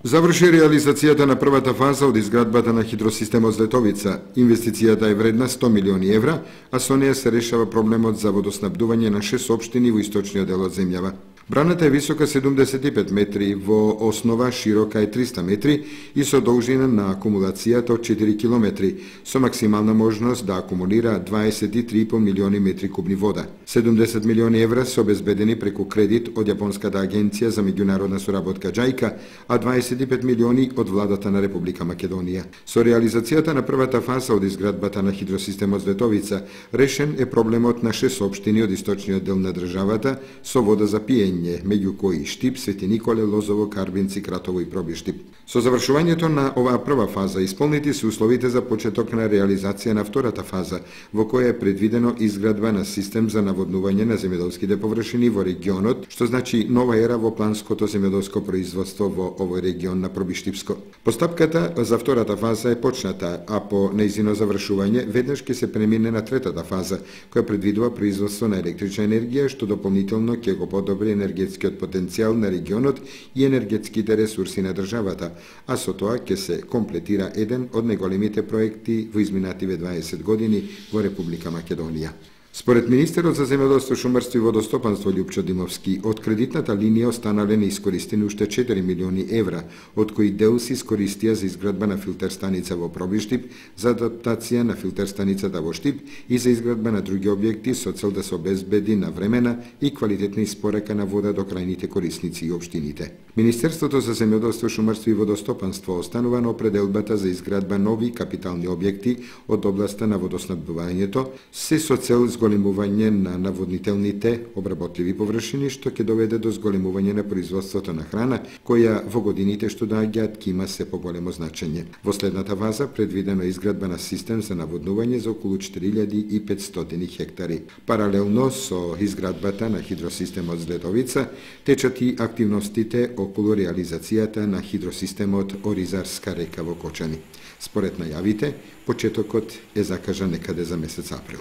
Заврши реализацијата на првата фаза од изградбата на хидросистемот Злетовица. Инвестицијата е вредна 100 милиони евра, а со неја се решава проблемот за водоснабдување на 6 општини во источниот дел од земјава. Браната е висока 75 метри, во основа широка е 300 метри и со должина на акумулацијата од 4 километри, со максимална можност да акумулира 23,5 милиони метри кубни вода. 70 милиони евра се обезбедени преку кредит од Јапонската агенција за меѓународна соработка џајка, а 25 милиони од владата на Република Македонија. Со реализацијата на првата фаза од изградбата на хидросистемот Злетовица, решен е проблемот на 6 општини од источниот дел на државата со вода за пиење, меѓу кои Штип, Свети Николе, Лозово, Карбинци, Кратово и Пробиштип. Со завршувањето на оваа прва фаза исполнети се условите за почеток на реализација на втората фаза, во која е предвидено изградба на систем за наводнување на земјоделските површини во регионот, што значи нова ера во планското земјоделско производство во овој регион на Пробиштипско. Постапката за втората фаза е почната, а по нејзино завршување веднаш ќе се премине на третата фаза, која предвидува производство на електрична енергија, што дополнително ќе го подобри енергетскиот потенцијал на регионот и енергетските ресурси на државата, а со тоа ќе се комплетира еден од најголемите проекти во изминативе 20 години во Република Македонија. Според министерот за земјоделство, шумарство и водостопанство Љупчо Димовски, од кредитната линија останале неискористени уште 4 милиони евра, од кои дел се искористија за изградба на филтер станица во Пробиштип, за адаптација на филтер станицата во Штип и за изградба на други објекти со цел да се обезбеди навремена и квалитетна испорака на вода до крајните корисници и општините. Министерството за земјоделство, шумарство и водостопанство останува на определбата за изградба нови капитални објекти од областа на водоснабдувањето, се со цел зголемување на наводнителните обработливи површини, што ќе доведе до зголемување на производството на храна, која во годините што доаѓаат ќе има се поголемо значење. Во следната фаза предвидено е изградба на систем за наводнување за околу 4500 хектари. Паралелно со изградбата на хидросистемот Злетовица, течат и активностите околу реализацијата на хидросистемот Оризарска река во Кочани. Според најавите, почетокот е закажан некаде за месец април.